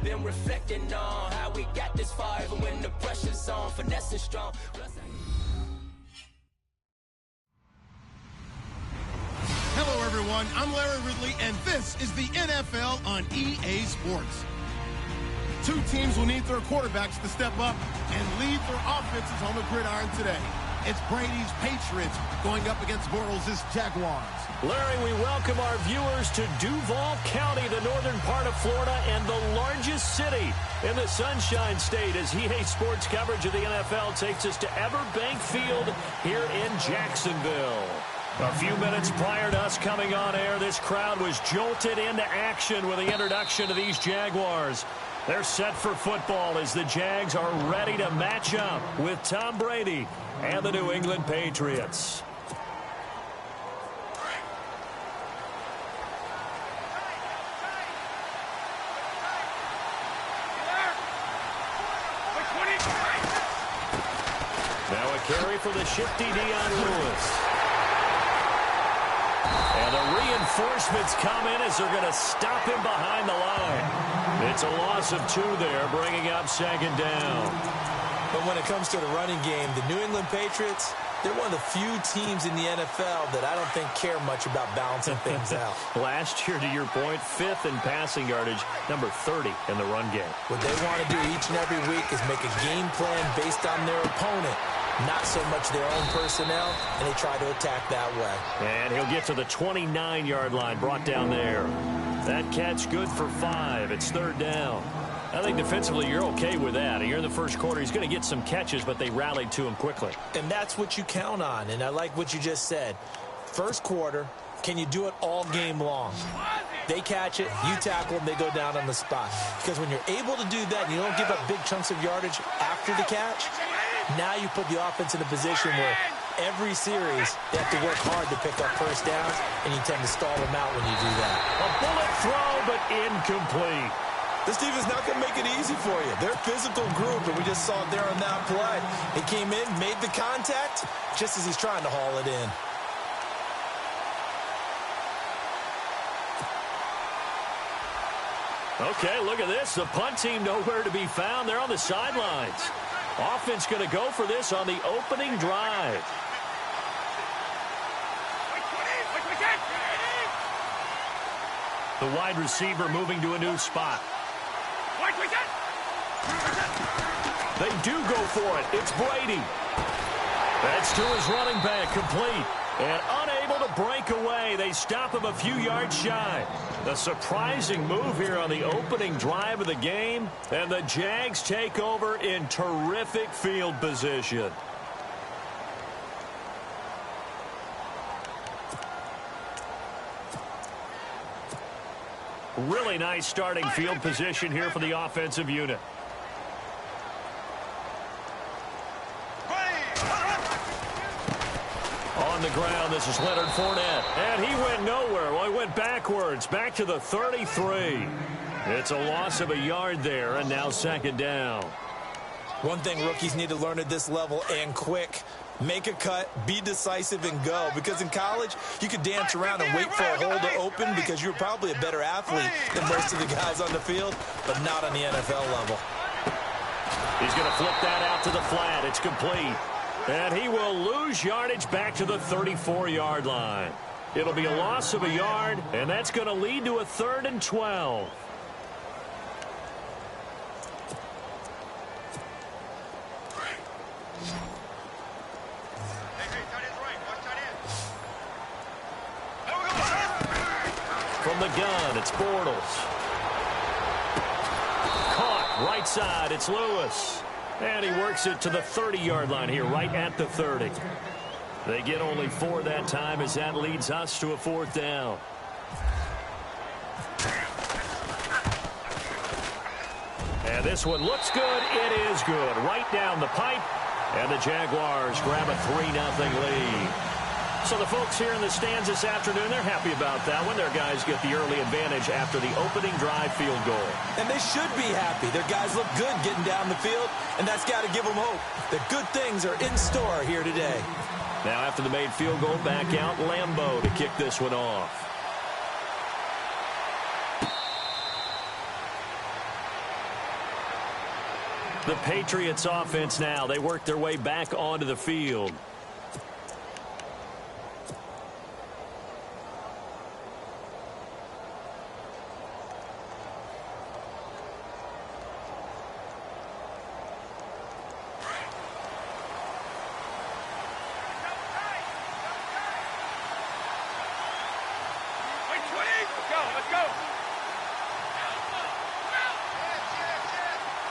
Been reflecting on how we got this far, even when the pressure's on, finesse is strong. Hello, everyone. I'm Larry Ridley, and this is the NFL on EA Sports. Two teams will need their quarterbacks to step up and lead their offenses on the gridiron today. It's Brady's Patriots going up against Bortles' Jaguars. Larry, we welcome our viewers to Duval County, the northern part of Florida, and the largest city in the Sunshine State, as EA Sports coverage of the NFL takes us to Everbank Field here in Jacksonville. A few minutes prior to us coming on air, this crowd was jolted into action with the introduction of these Jaguars. They're set for football as the Jags are ready to match up with Tom Brady and the New England Patriots. Now a carry for the shifty Dion Lewis. And the reinforcements come in as they're going to stop him behind the line. It's a loss of 2 there, bringing up second down. But when it comes to the running game, the New England Patriots, they're one of the few teams in the NFL that I don't think care much about balancing things out. Last year, to your point, 5th in passing yardage, number 30 in the run game. What they want to do each and every week is make a game plan based on their opponent, not so much their own personnel, and they try to attack that way. And he'll get to the 29-yard line, brought down there. That catch good for 5. It's third down. I think defensively you're okay with that. Here in the first quarter, he's going to get some catches, but they rallied to him quickly. And that's what you count on, and I like what you just said. First quarter, can you do it all game long? They catch it, you tackle them, they go down on the spot. Because when you're able to do that and you don't give up big chunks of yardage after the catch, now you put the offense in a position where every series they have to work hard to pick up first downs, and you tend to stall them out when you do that. A bullet throw, but incomplete. This team is not going to make it easy for you. They're a physical group, and we just saw it there on that play. He came in, made the contact, just as he's trying to haul it in. Okay, look at this. The punt team nowhere to be found. They're on the sidelines. Offense going to go for this on the opening drive. The wide receiver moving to a new spot. They do go for it. It's Brady. That's to his running back, complete. And unable to break away. They stop him a few yards shy. A surprising move here on the opening drive of the game. And the Jags take over in terrific field position. Really nice starting field position here for the offensive unit. On the ground, this is Leonard Fournette. And he went nowhere. Well, he went backwards, back to the 33. It's a loss of a yard there, and now second down. One thing rookies need to learn at this level, and quick. Make a cut, be decisive, and go. Because in college, you could dance around and wait for a hole to open because you're probably a better athlete than most of the guys on the field, but not on the NFL level. He's going to flip that out to the flat. It's complete. And he will lose yardage back to the 34-yard line. It'll be a loss of a yard, and that's going to lead to a 3rd and 12. From the gun, it's Bortles. Caught right side, it's Lewis. And he works it to the 30-yard line here, right at the 30. They get only 4 that time as that leads us to a 4th down. And this one looks good. It is good. Right down the pipe. And the Jaguars grab a 3-0 lead. So the folks here in the stands this afternoon, they're happy about that one. Their guys get the early advantage after the opening drive field goal. And they should be happy. Their guys look good getting down the field, and that's got to give them hope. The good things are in store here today. Now after the made field goal, back out Lambeau to kick this one off. The Patriots offense now. They work their way back onto the field.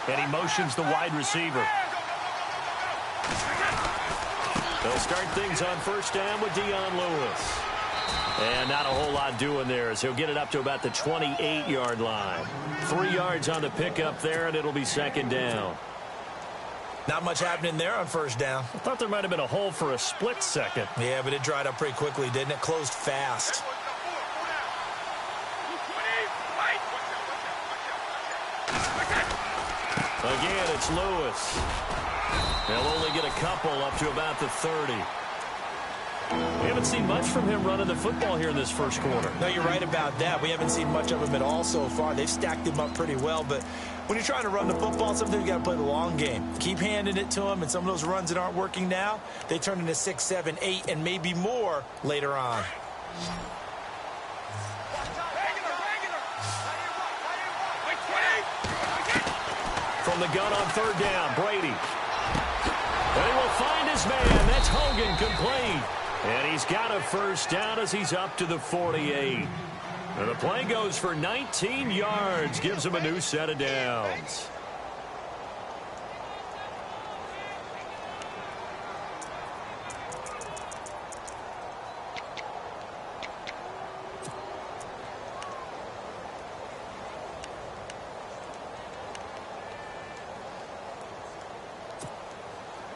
And he motions the wide receiver. They'll start things on first down with Dion Lewis. And not a whole lot doing there as he'll get it up to about the 28-yard line. 3 yards on the pickup there, and it'll be second down. Not much happening there on first down. I thought there might have been a hole for a split second. Yeah, but it dried up pretty quickly, didn't it? Closed fast. Again, it's Lewis. They'll only get a couple up to about the 30. We haven't seen much from him running the football here in this first quarter. No, you're right about that. We haven't seen much of him at all so far. They've stacked him up pretty well, but when you're trying to run the football, sometimes you got to play the long game. Keep handing it to him, and some of those runs that aren't working now, they turn into 6, 7, 8, and maybe more later on. From the gun on third down, Brady. And he will find his man. That's Hogan complete. And he's got a first down as he's up to the 48. And the play goes for 19 yards. Gives him a new set of downs.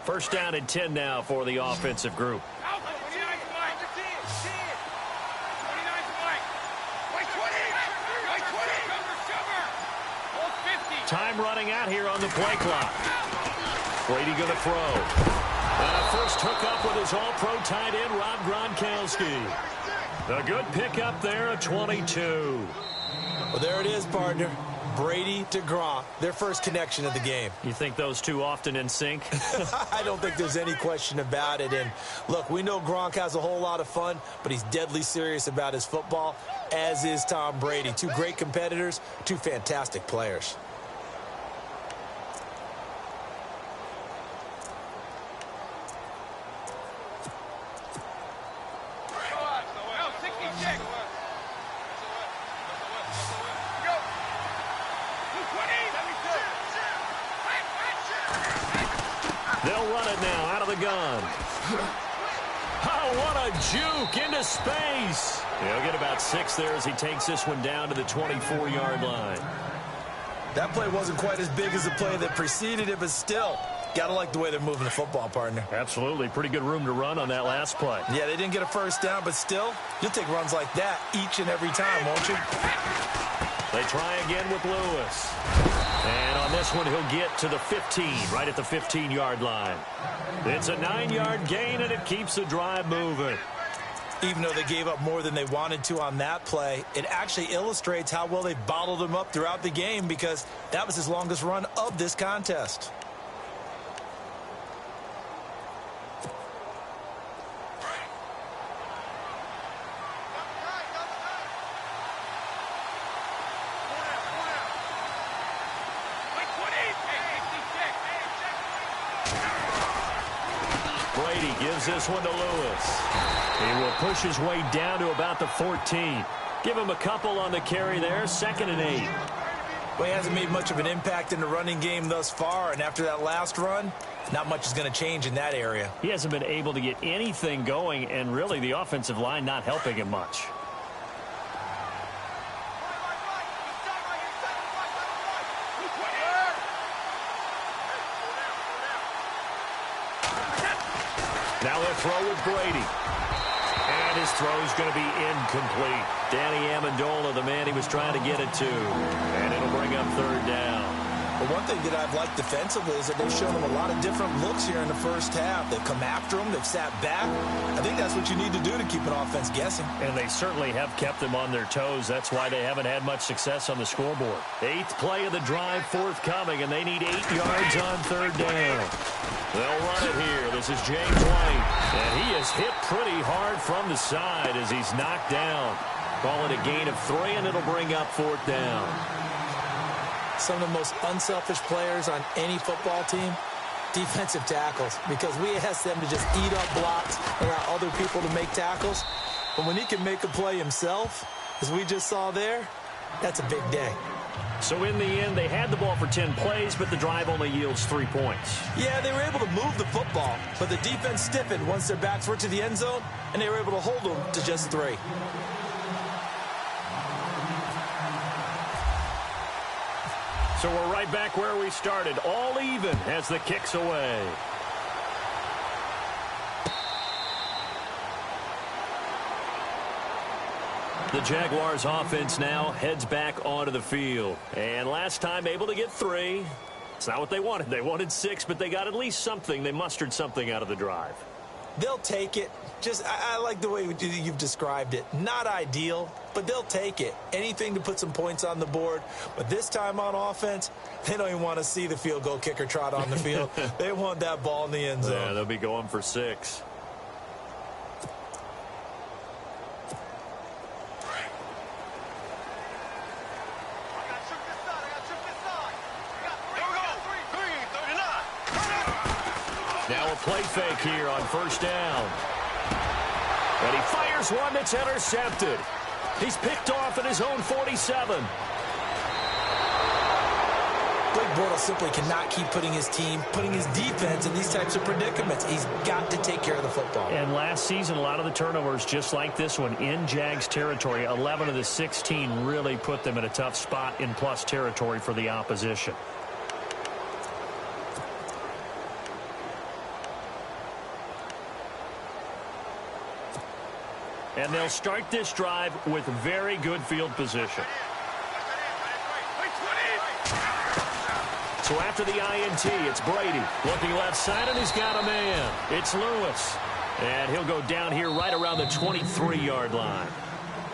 First down and 10 now for the offensive group. Time running out here on the play clock. Brady going to throw. And a first hookup with his all-pro tight end, Rob Gronkowski. A good pickup there at 22. Well, there it is, partner. Brady to Gronk, their first connection of the game. You think those two often in sync? I don't think there's any question about it. And look, we know Gronk has a whole lot of fun, but he's deadly serious about his football, as is Tom Brady. Two great competitors, two fantastic players. They'll run it now out of the gun. Oh, what a juke into space. He'll get about 6 there as he takes this one down to the 24-yard line. That play wasn't quite as big as the play that preceded it, but still, got to like the way they're moving the football, partner. Absolutely. Pretty good room to run on that last play. Yeah, they didn't get a first down, but still, you'll take runs like that each and every time, won't you? They try again with Lewis. And on this one, he'll get to the 15, right at the 15-yard line. It's a 9-yard gain, and it keeps the drive moving. Even though they gave up more than they wanted to on that play, it actually illustrates how well they bottled him up throughout the game, because that was his longest run of this contest. Brady gives this one to Lewis. He will push his way down to about the 14. Give him a couple on the carry there. 2nd and 8. Well, he hasn't made much of an impact in the running game thus far, and after that last run, not much is going to change in that area. He hasn't been able to get anything going, and really the offensive line not helping him much. Now they'll throw with Brady. And his throw's going to be incomplete. Danny Amendola, the man he was trying to get it to. And it'll bring up 3rd down. But one thing that I've liked defensively is that they've shown them a lot of different looks here in the first half. They've come after them. They've sat back. I think that's what you need to do to keep an offense guessing. And they certainly have kept them on their toes. That's why they haven't had much success on the scoreboard. 8th play of the drive forthcoming, and they need 8 yards on 3rd down. They'll run it here. This is James White. And he is hit pretty hard from the side as he's knocked down. Call it a gain of 3, and it'll bring up 4th down. Some of the most unselfish players on any football team, defensive tackles, because we ask them to just eat up blocks and allow other people to make tackles. But when he can make a play himself, as we just saw there, that's a big day. So in the end, they had the ball for 10 plays, but the drive only yields 3 points. Yeah, they were able to move the football, but the defense stiffened once their backs were to the end zone, and they were able to hold them to just 3. So we're right back where we started, all even as the kick's away. The Jaguars offense now heads back onto the field. And last time able to get 3. It's not what they wanted. They wanted 6, but they got at least something. They mustered something out of the drive. They'll take it. I like the way you've described it. Not ideal, but they'll take it. Anything to put some points on the board. But this time on offense, they don't even want to see the field goal kicker trot on the field. They want that ball in the end zone. Yeah, they'll be going for 6. Now a play fake here on 1st down. And he fires one that's intercepted. He's picked off at his own 47. Blake Bortles simply cannot keep putting his team, putting his defense in these types of predicaments. He's got to take care of the football. And last season, a lot of the turnovers, just like this one, in Jags territory, 11 of the 16 really put them in a tough spot in plus territory for the opposition. And they'll start this drive with very good field position. So after the INT, it's Brady. Looking left side, and he's got a man. It's Lewis. And he'll go down here right around the 23-yard line.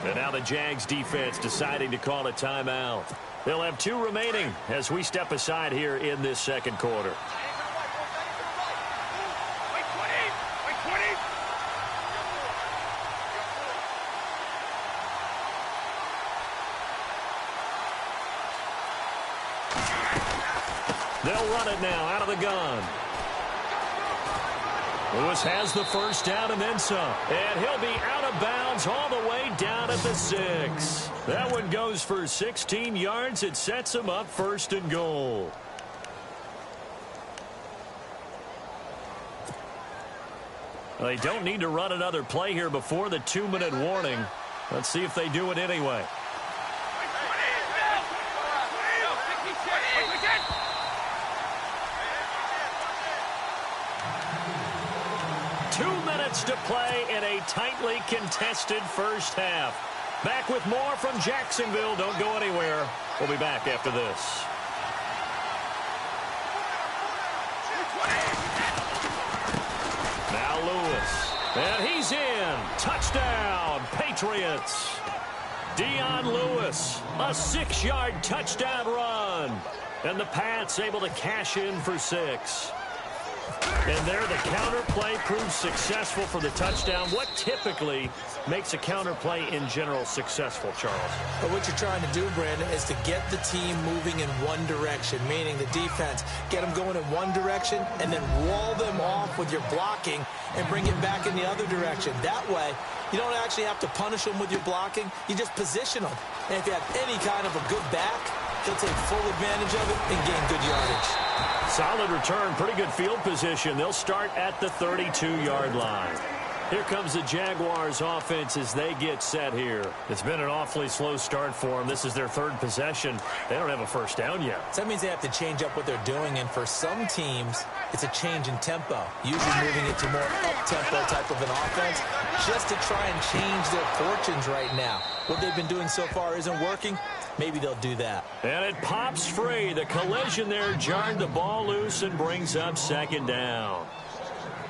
And now the Jags defense deciding to call a timeout. They'll have 2 remaining as we step aside here in this 2nd quarter. They'll run it now out of the gun. Lewis has the 1st down and then some. And he'll be out of bounds all the way down at the 6. That one goes for 16 yards. It sets him up 1st and goal. Well, they don't need to run another play here before the 2-minute warning. Let's see if they do it anyway. To play in a tightly contested first half. Back with more from Jacksonville. Don't go anywhere. We'll be back after this. Now Lewis. And he's in. Touchdown, Patriots. Dion Lewis, a 6-yard touchdown run. And the Pats able to cash in for 6. And there, the counter play proves successful for the touchdown. What typically makes a counter play in general successful, Charles? But what you're trying to do, Brandon, is to get the team moving in one direction, meaning the defense, get them going in one direction and then wall them off with your blocking and bring it back in the other direction. That way, you don't actually have to punish them with your blocking. You just position them. And if you have any kind of a good back, they'll take full advantage of it and gain good yardage. Solid return, pretty good field position. They'll start at the 32-yard line. Here comes the Jaguars offense as they get set here. It's been an awfully slow start for them. This is their third possession. They don't have a first down yet. So that means they have to change up what they're doing, and for some teams, it's a change in tempo, usually moving it to more up-tempo type of an offense, just to try and change their fortunes right now. What they've been doing so far isn't working. Maybe they'll do that. And it pops free. The collision there jarred the ball loose and brings up second down.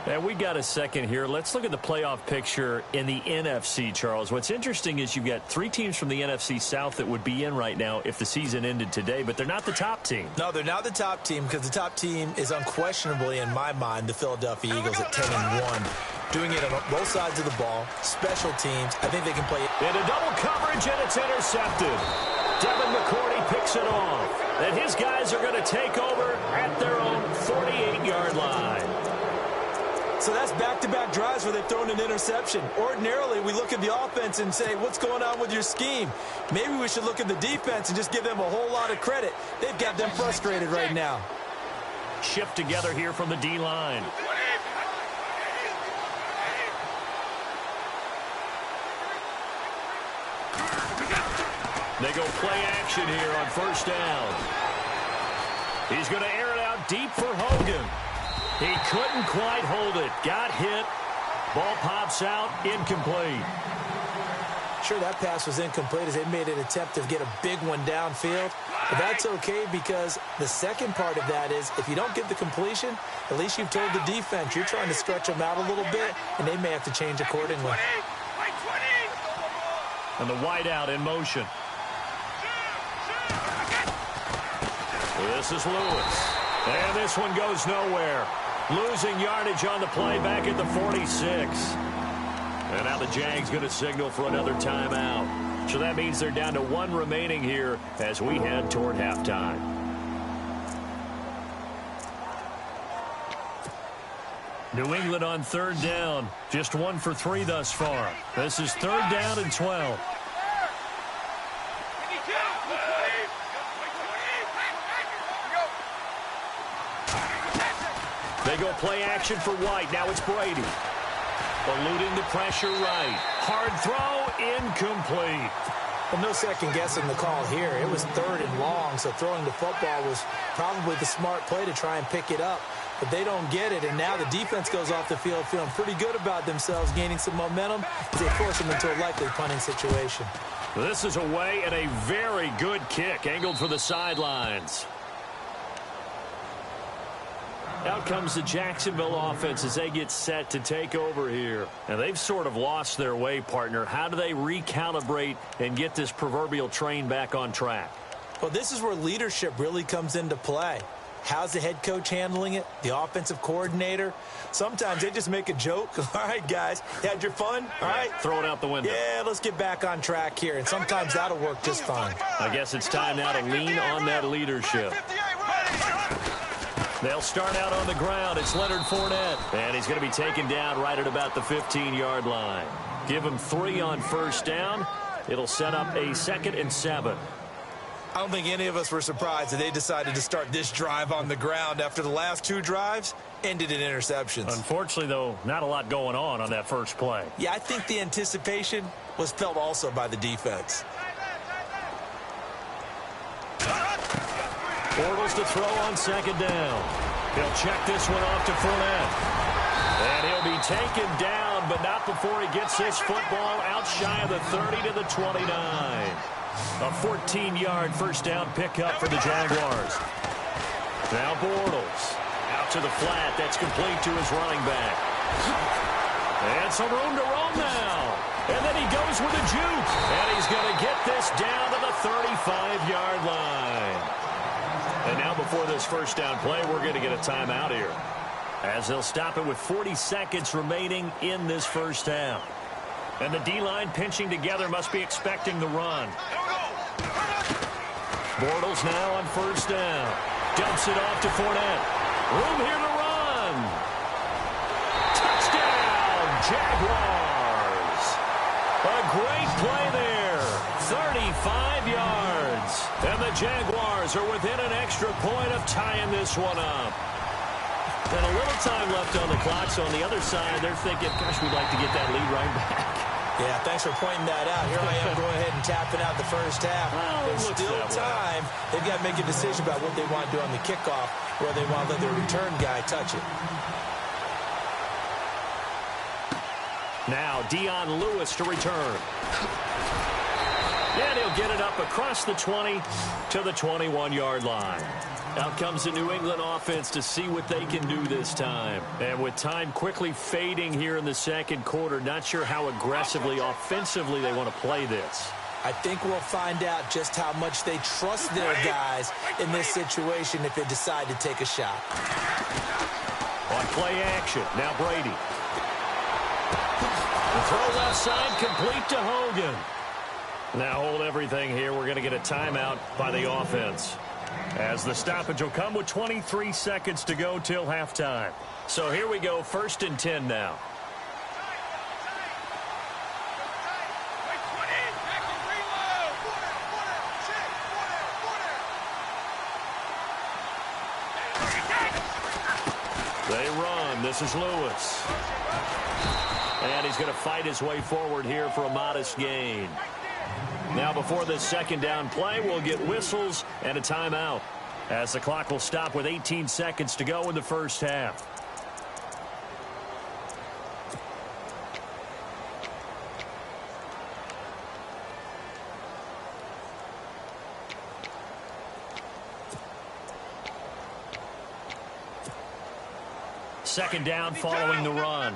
And we got a second here. Let's look at the playoff picture in the NFC, Charles. What's interesting is you've got 3 teams from the NFC South that would be in right now if the season ended today, but they're not the top team. No, they're not the top team because the top team is unquestionably, in my mind, the Philadelphia Eagles at 10-1. Doing it on both sides of the ball, special teams. I think they can play it. Into double coverage, and it's intercepted. Devin McCourty picks it off. And his guys are going to take over at their own 48-yard line. So that's back-to-back drives where they've thrown an interception. Ordinarily, we look at the offense and say, what's going on with your scheme? Maybe we should look at the defense and just give them a whole lot of credit. They've got them frustrated right now. Shift together here from the D-line. They go play action here on first down. He's going to air it out deep for Hogan. He couldn't quite hold it. Got hit. Ball pops out. Incomplete. Sure, that pass was incomplete as they made an attempt to get a big one downfield. But that's okay because the second part of that is if you don't get the completion, at least you've told the defense you're trying to stretch them out a little bit, and they may have to change accordingly. And the wideout in motion. This is Lewis. And this one goes nowhere. Losing yardage on the play back at the 46. And now the Jags going to signal for another timeout. So that means they're down to 1 remaining here as we head toward halftime. New England on third down. Just 1 for 3 thus far. This is third down and 12. They go play action for White. Now it's Brady. Eluding the pressure right. Hard throw, incomplete. Well, no second guessing the call here. It was third and long, so throwing the football was probably the smart play to try and pick it up. But they don't get it, and now the defense goes off the field feeling pretty good about themselves, gaining some momentum as they force them into a likely punting situation. This is away and a very good kick, angled for the sidelines. Out comes the Jacksonville offense as they get set to take over here. And they've sort of lost their way, partner. How do they recalibrate and get this proverbial train back on track? Well, this is where leadership really comes into play. How's the head coach handling it? The offensive coordinator? Sometimes they just make a joke. All right, guys, you had your fun? All right. Throw it out the window. Yeah, let's get back on track here. And sometimes that'll work just fine. I guess it's time now to lean on that leadership. They'll start out on the ground. It's Leonard Fournette. And he's going to be taken down right at about the 15-yard line. Give him 3 on first down. It'll set up a 2nd and 7. I don't think any of us were surprised that they decided to start this drive on the ground after the last 2 drives ended in interceptions. Unfortunately, though, not a lot going on that first play. Yeah, I think the anticipation was felt also by the defense. Bortles to throw on 2nd down. He'll check this one off to Fournette. And he'll be taken down, but not before he gets this football out shy of the 30 to the 29. A 14-yard first down pickup for the Jaguars. Now Bortles out to the flat. That's complete to his running back. And some room to roam now. And then he goes with a juke. And he's going to get this down to the 35-yard line. And now before this first down play, we're going to get a timeout here, as they'll stop it with 40 seconds remaining in this first half. And the D-line pinching together must be expecting the run. Bortles now on first down. Dumps it off to Fournette. Room here to run. Touchdown, Jaguars. A great play there. 35 yards. And the Jaguars are within an extra point of tying this one up. And a little time left on the clock, so on the other side, they're thinking, gosh, we'd like to get that lead right back. Yeah, thanks for pointing that out. Here I am going ahead and tapping out the first half. Well, There's still time. They've got to make a decision about what they want to do on the kickoff, where they want to let their return guy touch it. Now, Dion Lewis to return. And he'll get it up across the 20 to the 21-yard line. Out comes the New England offense to see what they can do this time. And with time quickly fading here in the second quarter, not sure how aggressively, offensively they want to play this. I think we'll find out just how much they trust their guys in this situation if they decide to take a shot. On play action, now Brady. The throw left side, complete to Hogan. Now hold everything here. We're going to get a timeout by the offense, as the stoppage will come with 23 seconds to go till halftime. So here we go, 1st and 10 now. They run. This is Lewis. And he's going to fight his way forward here for a modest gain. Now before this second down play, we'll get whistles and a timeout, as the clock will stop with 18 seconds to go in the first half. Second down following the run.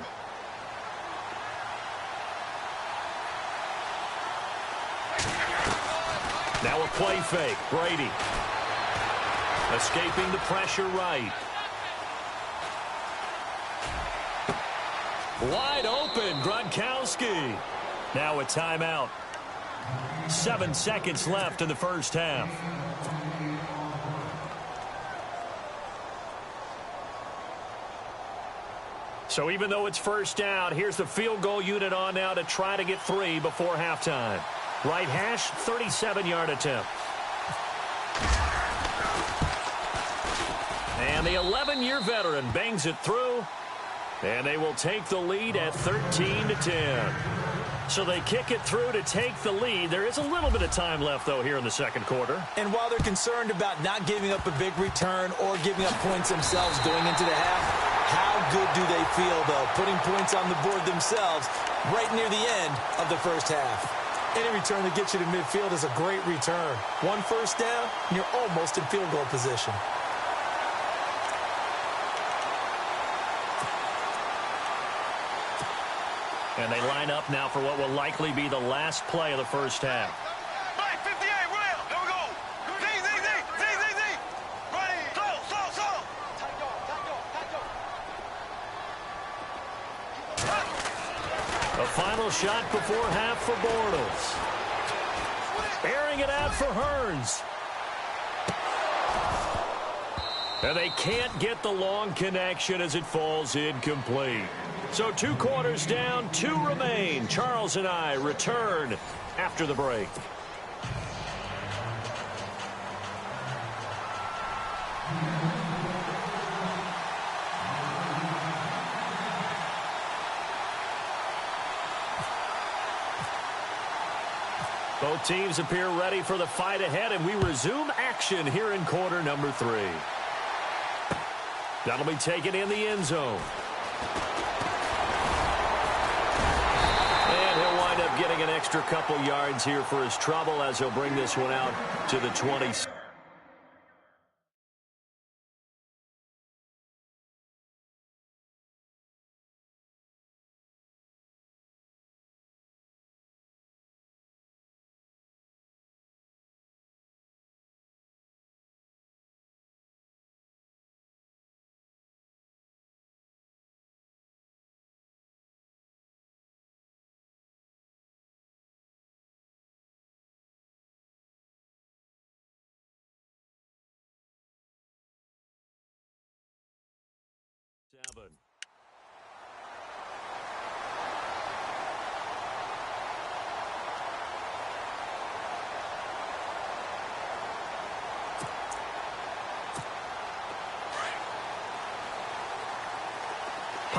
Now a play fake. Brady escaping the pressure right. Wide open, Gronkowski. Now a timeout. 7 seconds left in the first half. So even though it's first down, here's the field goal unit on now to try to get 3 before halftime. Right hash, 37-yard attempt. And the 11-year veteran bangs it through, and they will take the lead at 13-10. So they kick it through to take the lead. There is a little bit of time left, though, here in the second quarter. And while they're concerned about not giving up a big return or giving up points themselves going into the half, how good do they feel, though, putting points on the board themselves right near the end of the first half? Any return that gets you to midfield is a great return. 1 first down, and you're almost in field goal position. And they line up now for what will likely be the last play of the first half. Right, 58, Will. Here we go. Z. Ready. Slow. The final shot before half for Bortles. Airing it out for Hearns. And they can't get the long connection as it falls incomplete. So 2 quarters down, 2 remain. Charles and I return after the break. Both teams appear ready for the fight ahead, and we resume action here in quarter number 3. That'll be taken in the end zone. And he'll wind up getting an extra couple yards here for his trouble as he'll bring this one out to the 20.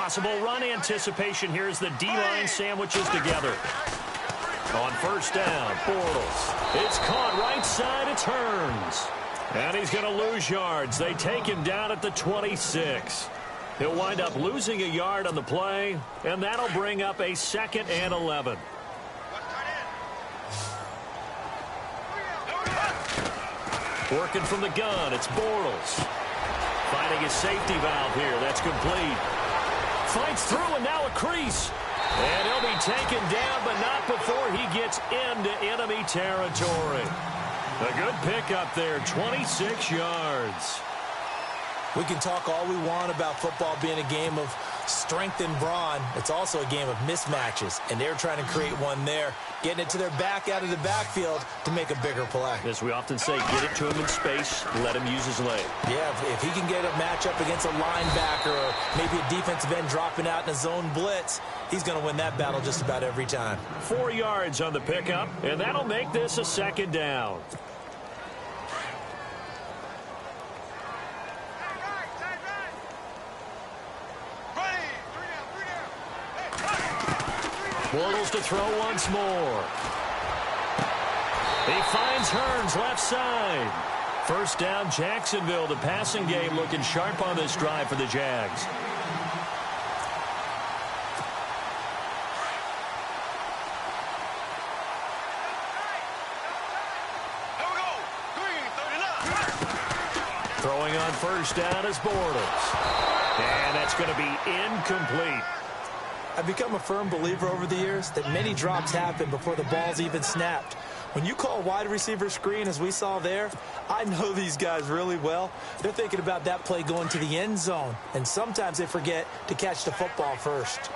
Possible run anticipation here as the D-line sandwiches together. On first down, Bortles. It's caught right side. It's Hearns. And he's going to lose yards. They take him down at the 26. He'll wind up losing a yard on the play, and that'll bring up a 2nd and 11. Working from the gun, it's Bortles. Finding his safety valve here. That's complete. Fights through, and now a crease. And he'll be taken down, but not before he gets into enemy territory. A good pickup there, 26 yards. We can talk all we want about football being a game of strength and brawn. It's also a game of mismatches, and they're trying to create one there, getting it to their back out of the backfield to make a bigger play. As we often say, get it to him in space, let him use his leg. Yeah, if he can get a matchup against a linebacker or maybe a defensive end dropping out in a zone blitz, he's going to win that battle just about every time. 4 yards on the pickup, and that'll make this a 2nd down. Bortles to throw once more. He finds Hearns left side. First down, Jacksonville. The passing game looking sharp on this drive for the Jags. Throwing on first down is Bortles. And that's going to be incomplete. I've become a firm believer over the years that many drops happen before the ball's even snapped. When you call a wide receiver screen, as we saw there, I know these guys really well. They're thinking about that play going to the end zone, and sometimes they forget to catch the football first.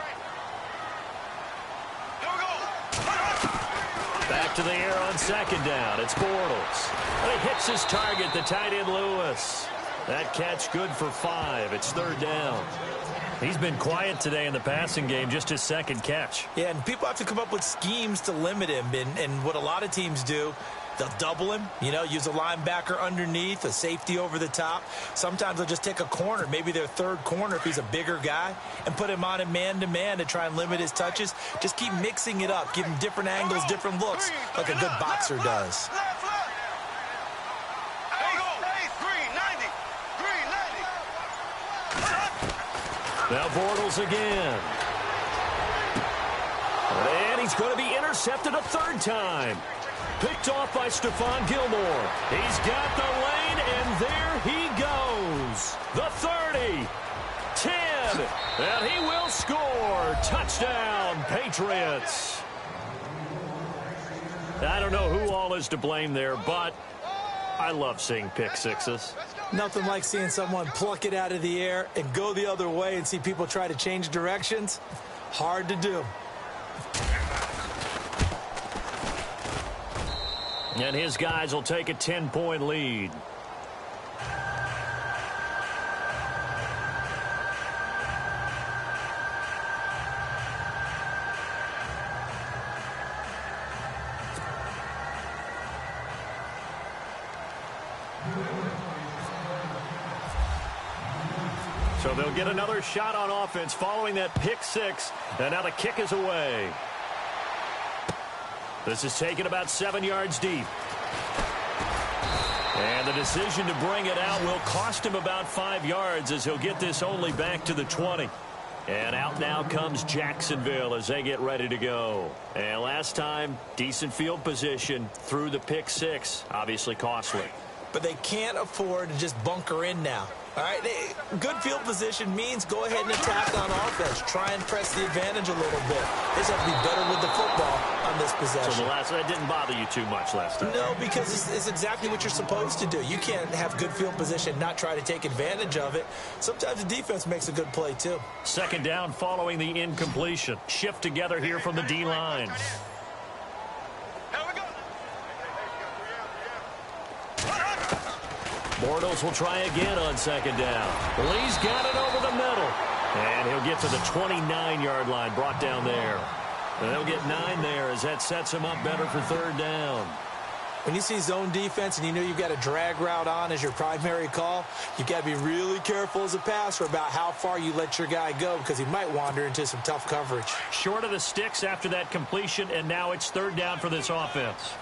Back to the air on 2nd down. It's Bortles. And he hits his target, the tight end Lewis. That catch good for 5. It's 3rd down. He's been quiet today in the passing game, just his 2nd catch. Yeah, and people have to come up with schemes to limit him. And what a lot of teams do, they'll double him, use a linebacker underneath, a safety over the top. Sometimes they'll just take a corner, maybe their 3rd corner if he's a bigger guy, and put him on a man-to-man to try and limit his touches. Just keep mixing it up, give him different angles, different looks, like a good boxer does. Now Bortles again. And he's going to be intercepted a 3rd time. Picked off by Stephon Gilmore. He's got the lane, and there he goes. The 30, 10, and he will score. Touchdown, Patriots. I don't know who all is to blame there, but I love seeing pick sixes. Nothing like seeing someone pluck it out of the air and go the other way and see people try to change directions. Hard to do. And his guys will take a 10-point lead. So they'll get another shot on offense following that pick 6. And now the kick is away. This is taken about 7 yards deep. And the decision to bring it out will cost him about 5 yards as he'll get this only back to the 20. And out now comes Jacksonville as they get ready to go. And last time, decent field position through the pick 6. Obviously costly. But they can't afford to just bunker in now. All right, good field position means go ahead and attack on offense. Try and press the advantage a little bit. They just have to be better with the football on this possession. So that didn't bother you too much last time? No, because it's exactly what you're supposed to do. You can't have good field position, not try to take advantage of it. Sometimes the defense makes a good play, too. 2nd down following the incompletion. Shift together here from the D-line. Bortles will try again on 2nd down. Lee's got it over the middle. And he'll get to the 29-yard line, brought down there. And they'll get 9 there as that sets him up better for 3rd down. When you see zone defense and you know you've got a drag route on as your primary call, you've got to be really careful as a passer about how far you let your guy go because he might wander into some tough coverage. Short of the sticks after that completion, and now it's third down for this offense.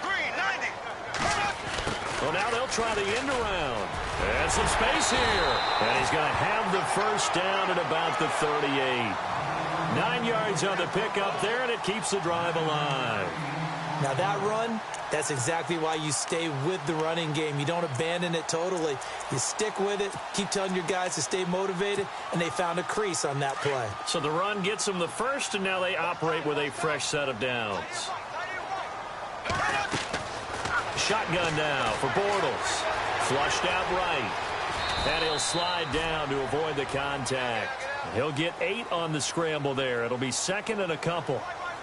Green, 90. Well, now they'll try the end around. And some space here. And he's going to have the first down at about the 38. 9 yards on the pickup there, and it keeps the drive alive. Now that run, that's exactly why you stay with the running game. You don't abandon it totally. You stick with it, keep telling your guys to stay motivated, and they found a crease on that play. So the run gets them the first, and now they operate with a fresh set of downs. Shotgun now for Bortles. Flushed out right. And he'll slide down to avoid the contact. He'll get 8 on the scramble there. It'll be second and a couple.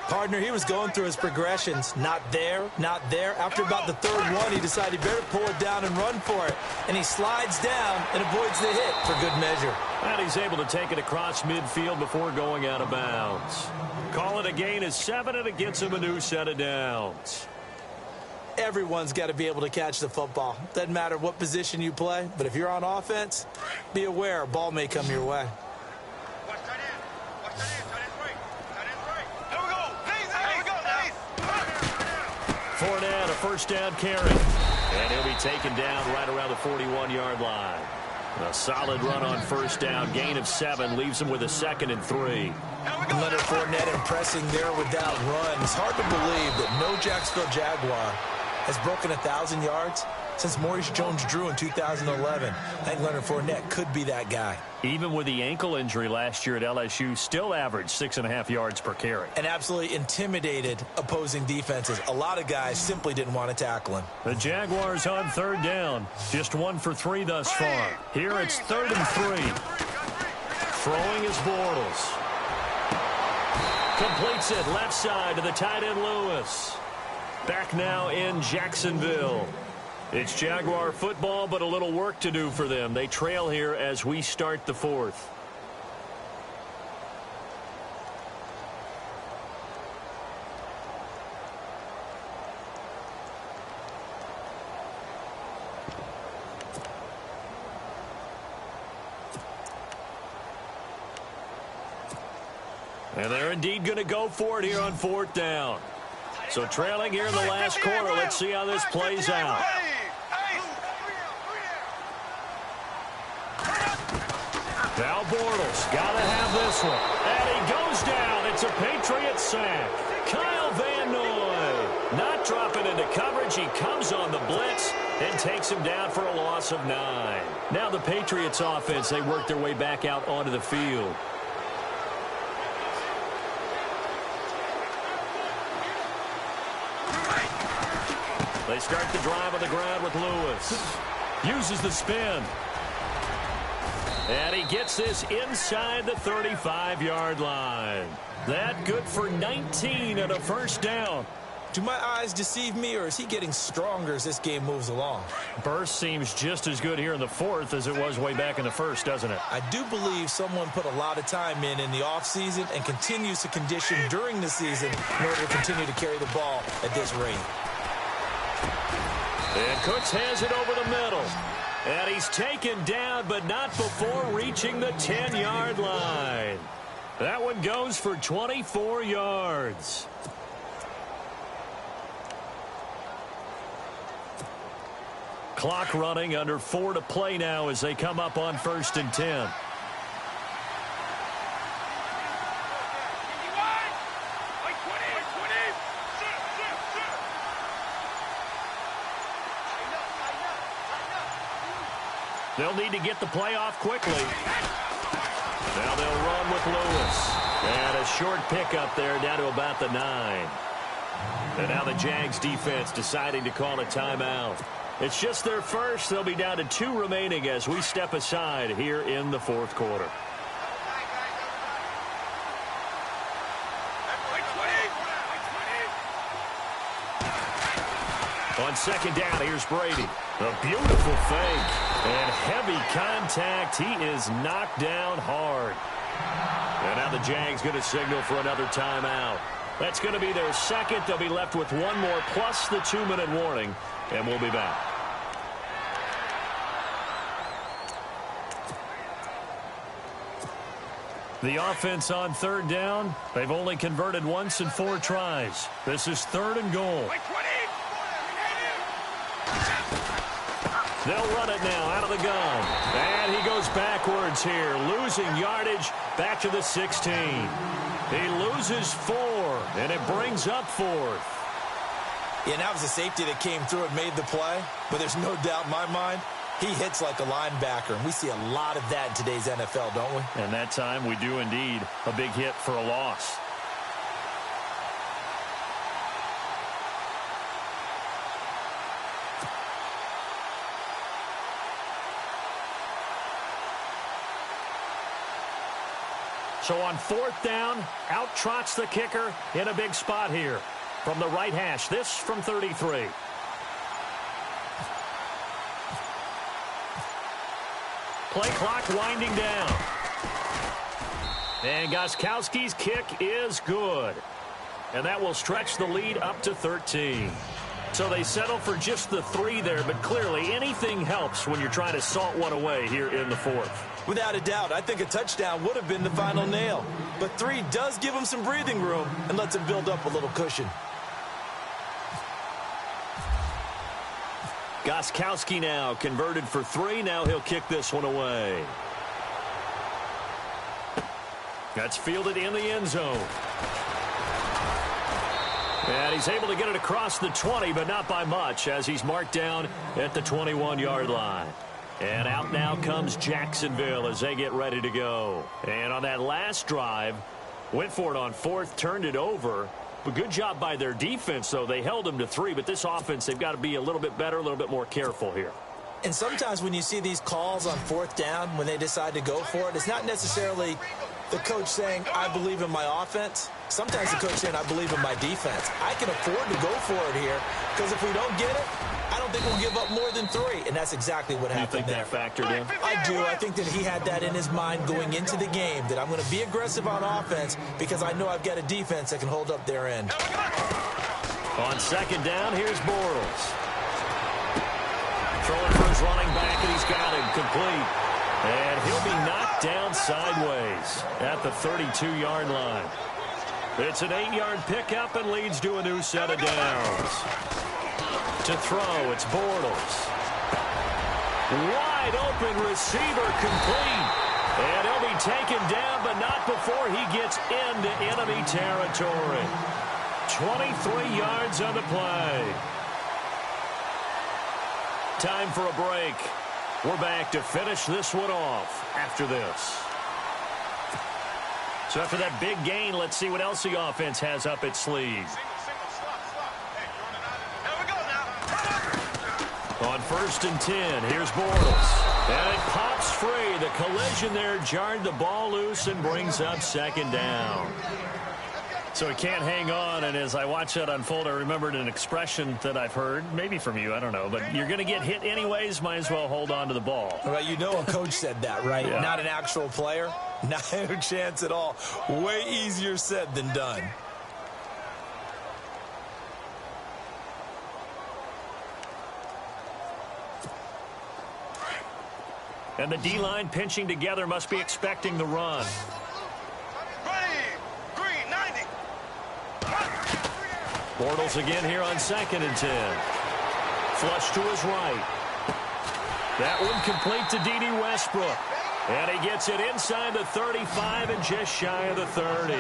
Partner, he was going through his progressions. Not there, not there. After about the third one, he decided he better pull it down and run for it. And he slides down and avoids the hit for good measure. And he's able to take it across midfield before going out of bounds. Call it a gain of 7, and it gets him a new set of downs. Everyone's got to be able to catch the football. Doesn't matter what position you play, but if you're on offense, be aware a ball may come your way. Fournette, a first down carry. And he'll be taken down right around the 41-yard line. A solid run on first down. Gain of 7 leaves him with a 2nd and 3. Leonard Fournette impressing there with that run. It's hard to believe that no Jacksonville Jaguar has broken 1,000 yards since Maurice Jones-Drew in 2011. I think Leonard Fournette could be that guy. Even with the ankle injury last year at LSU, still averaged 6.5 yards per carry. And absolutely intimidated opposing defenses. A lot of guys simply didn't want to tackle him. The Jaguars on third down. Just 1 for 3 thus far. Here it's 3rd and 3. Throwing is Bortles. Completes it left side to the tight end Lewis. Back now in Jacksonville. It's Jaguar football, but a little work to do for them. They trail here as we start the 4th. And they're indeed going to go for it here on 4th down. So trailing here in the last quarter. Let's see how this plays out. Now Bortles got to have this one. And he goes down. It's a Patriot sack. Kyle Van Noy not dropping into coverage. He comes on the blitz and takes him down for a loss of 9. Now the Patriots offense, they work their way back out onto the field. They start the drive on the ground with Lewis. Uses the spin. And he gets this inside the 35-yard line. That good for 19 and a first down. Do my eyes deceive me, or is he getting stronger as this game moves along? Burst seems just as good here in the 4th as it was way back in the 1st, doesn't it? I do believe someone put a lot of time in the offseason and continues to condition during the season in order to continue to carry the ball at this rate. And Cooks has it over the middle. And he's taken down, but not before reaching the 10-yard line. That one goes for 24 yards. Clock running, under 4 to play now as they come up on 1st and 10. They'll need to get the play off quickly. Now they'll run with Lewis. And a short pickup there down to about the 9. And now the Jags defense deciding to call a timeout. It's just their first. They'll be down to 2 remaining as we step aside here in the 4th quarter. On 2nd down, here's Brady. A beautiful fake. And heavy contact. He is knocked down hard. And now the Jags going to signal for another timeout. That's going to be their second. They'll be left with one more plus the 2-minute warning, and we'll be back. The offense on third down. They've only converted once in 4 tries. This is 3rd and goal. They'll run it now out of the gun. And he goes backwards here, losing yardage back to the 16. He loses 4, and it brings up 4th. Yeah, and that was a safety that came through and made the play. But there's no doubt in my mind, he hits like a linebacker. And we see a lot of that in today's NFL, don't we? And that time we do indeed. A big hit for a loss. So on 4th down, out trots the kicker in a big spot here. From the right hash, this from 33. Play clock winding down. And Gostkowski's kick is good. And that will stretch the lead up to 13. So they settle for just the 3 there, but clearly anything helps when you're trying to salt one away here in the 4th. Without a doubt, I think a touchdown would have been the final nail. But 3 does give him some breathing room and lets him build up a little cushion. Gostkowski now converted for 3. Now he'll kick this one away. That's fielded in the end zone. And he's able to get it across the 20, but not by much, as he's marked down at the 21-yard line. And out now comes Jacksonville as they get ready to go. And on that last drive, went for it on 4th, turned it over. But good job by their defense, though. They held them to 3, but this offense, they've got to be a little bit better, a little bit more careful here. And sometimes when you see these calls on 4th down, when they decide to go for it, it's not necessarily the coach saying, I believe in my offense. Sometimes the coach saying, I believe in my defense. I can afford to go for it here, because if we don't get it, I don't think we'll give up more than 3, and that's exactly what happened there. You think that factored in? I do. I think that he had that in his mind going into the game, that I'm going to be aggressive on offense because I know I've got a defense that can hold up their end. On 2nd down, here's Bortles. Throwing for his running back, and he's got him complete. And he'll be knocked down sideways at the 32-yard line. It's an 8-yard pickup and leads to a new set of downs. To throw, it's Bortles. Wide open receiver complete. And he'll be taken down, but not before he gets into enemy territory. 23 yards on the play. Time for a break. We're back to finish this one off after this. So after that big gain, let's see what else the offense has up its sleeve. On 1st and 10, here's Bortles. And it pops free. The collision there jarred the ball loose and brings up 2nd down. So he can't hang on, and as I watch that unfold, I remembered an expression that I've heard, maybe from you, I don't know, but you're going to get hit anyways, might as well hold on to the ball. Well, you know a coach said that, right? Yeah. Not an actual player. Not a chance at all. Way easier said than done. And the D-line pinching together must be expecting the run. Bortles again here on 2nd and 10. Flush to his right. That one complete to D.D. Westbrook. And he gets it inside the 35 and just shy of the 30.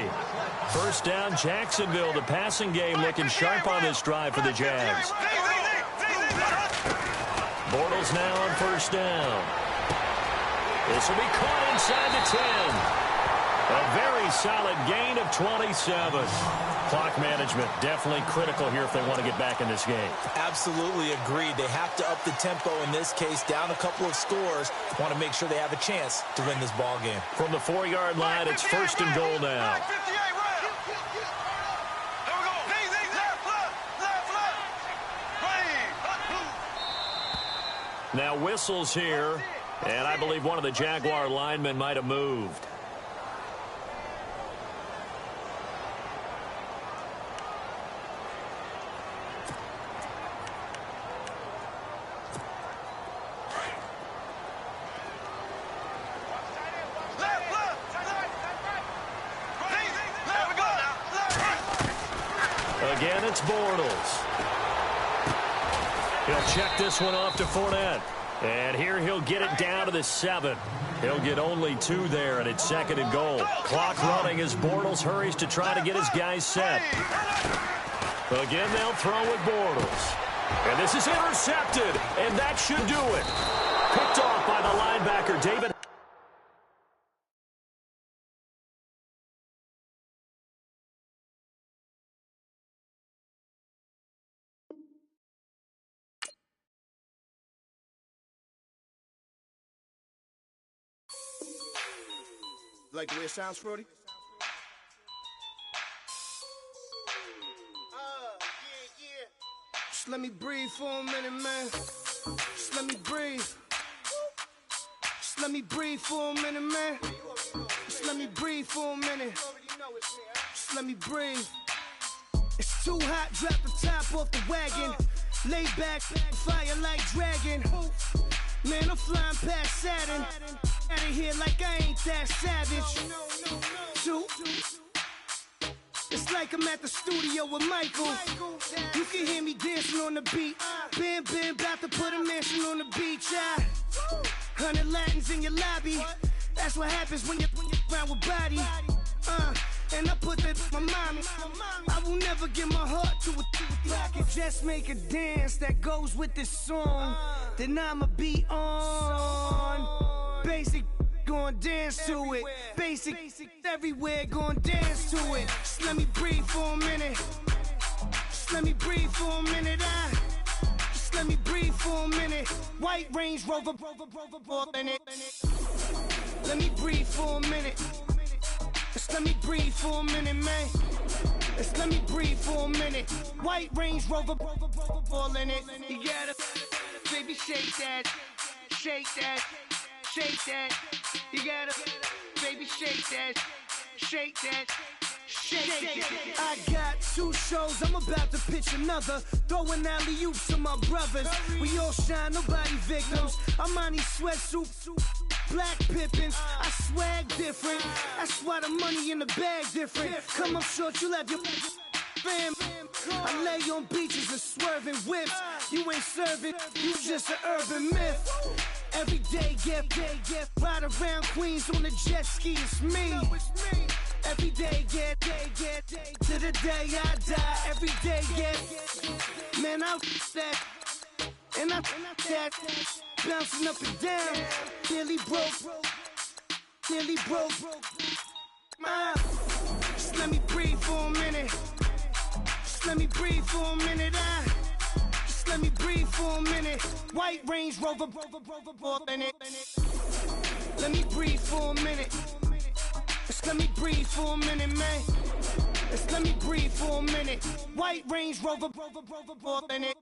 1st down, Jacksonville. The passing game looking sharp on this drive for the Jags. Bortles now on 1st down. This will be caught inside the 10. A very solid gain of 27. Clock management definitely critical here if they want to get back in this game. Absolutely agreed. They have to up the tempo in this case, down a couple of scores. Want to make sure they have a chance to win this ball game. From the 4-yard line, it's 1st and goal now. Now whistles here, and I believe one of the Jaguar linemen might have moved. Again, it's Bortles. He'll check this one off to Fournette. And here he'll get it down to the 7. He'll get only 2 there, and it's 2nd and goal. Clock running as Bortles hurries to try to get his guys set. Again, they'll throw with Bortles. And this is intercepted, and that should do it. Picked off by the linebacker, David. Like the way it sounds, Brody? Yeah. Just let me breathe for a minute, man. Just let me breathe. Just let me breathe for a minute, man. Just let me breathe for a minute. Just let me breathe. It's too hot, drop the top off the wagon. Lay back, fire like dragon. Man, I'm flying past Saturn. Out of here like I ain't that savage. Shoot. It's like I'm at the studio with Michael. You can hear me dancing on the beat. Bam, about to put a mansion on the beach. 100 Latins in your lobby. That's what happens when you're around with body. And I put that in my mommy. I will never give my heart to it. If I could just make a dance that goes with this song, then I'ma be on. Basic, gon' dance to it. Basic, everywhere, gon' dance to it. Just let me breathe for a minute. Just let me breathe for a minute. Just let me breathe for a minute. White Range Rover, in it. Let me breathe for a minute. Just let me breathe for a minute, man. Just let me breathe for a minute. White Range Rover, ball in it. You gotta, baby, shake that, shake that, shake that. You gotta, baby, shake that, shake that. Shake. I got 2 shows, I'm about to pitch another. Throwing alley-oops to my brothers. We all shine, nobody victims. I'm on these sweatsuits, black Pippins. I swag different. That's why the money in the bag different. Come up short, you'll have your fam. I lay on beaches and swerving whips. You ain't serving, you just an urban myth. Every day, get ride around Queens on the jet ski, it's me. Every day, get to the day I die. Every day, get man, I that and I that bouncing up and down. Nearly broke. Just let me breathe for a minute. Just let me breathe for a minute. Just let me breathe for a minute. White Range Rover, in it. Let me breathe for a minute. Just let me breathe for a minute, man. Just let me breathe for a minute. White Range Rover, in it.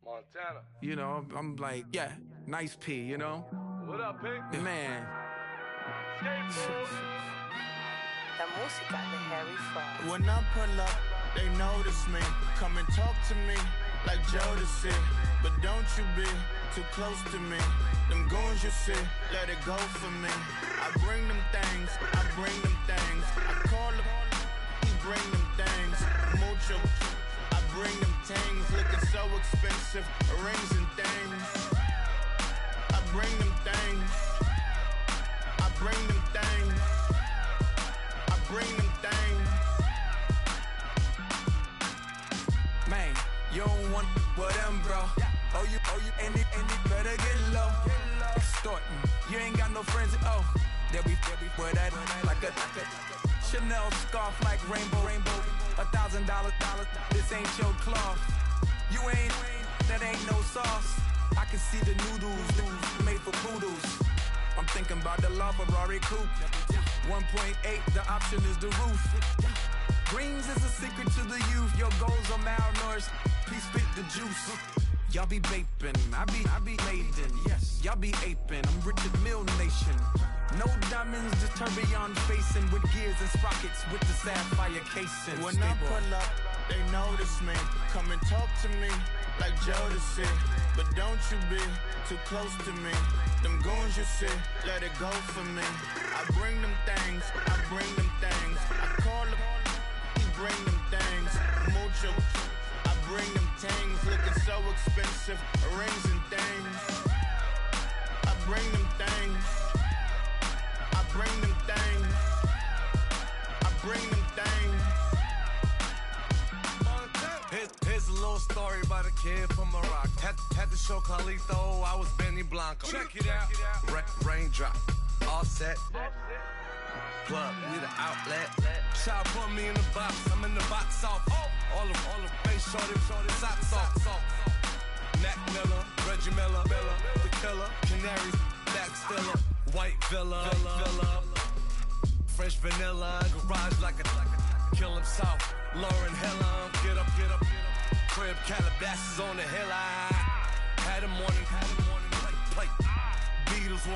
Montana. You know, I'm like, yeah, nice P, you know? What up, Pink? Man. La música de Harry Fraud. When I pull up, they notice me. Come and talk to me like Jodeci. But don't you be too close to me. Them goons you see, let it go for me. I bring them things, I call them, he bring them things. Mucho, I bring them things. Looking so expensive, rings and things. I bring them things. I bring them things. I bring them things. Man, you don't want with them, bro. Oh, you, and it better get low. Extorting, you ain't got no friends. Oh, they'll be wear that like a Chanel scarf like rainbow. $1,000, this ain't your cloth. You ain't, that ain't no sauce. I can see the noodles made for poodles. I'm thinking about the LaFerrari coupe. 1.8, the option is the roof. Greens is a secret to the youth. Your goals are malnourished. Please spit the juice. Y'all be vaping, I be laden. Yes, y'all be aping. I'm Richard Mill Nation. No diamonds, just tourbillon facing with gears and sprockets with the sapphire casing. When I pull up, they notice me. Come and talk to me like Jodeci. But don't you be too close to me. Them goons you see, let it go for me. I bring them things, I bring them things. I call them, he bring them things. Mucho, I bring them things. Looking so expensive, rings and things. I bring them things. I bring them things. I bring them things. Here's a little story about a kid from Morocco. Had to show Carlito I was Benny Blanco. Check it out. Raindrop, offset. Plug, we the outlet. Child put me in the box. I'm in the box off. All the face shorty, socks off. Mac Miller, Reggie Miller, the killer, Canaries, back stiller, white villa, fresh vanilla, garage like a kill him soft. Lauren Hiller, get up. Crib Calabasas on the hill. I had a morning plate. Beatles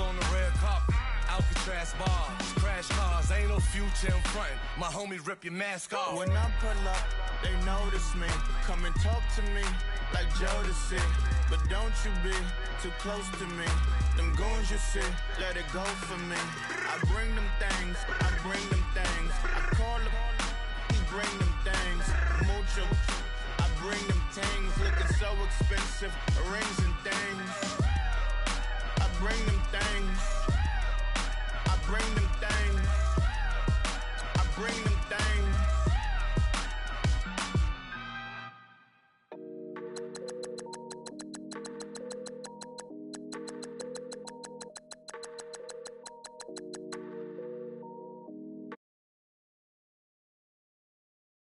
on the red carpet. Alcatraz bars, crash cars, ain't no future in front. My homie rip your mask off. When I pull up, they notice me. Come and talk to me like Jodeci. But don't you be too close to me. Them goons you see, let it go for me. I bring them things, I bring them things. I call them, he bring them things. Mucho, I bring them things. Looking so expensive, rings and things. I bring them things. I bring them things. I bring them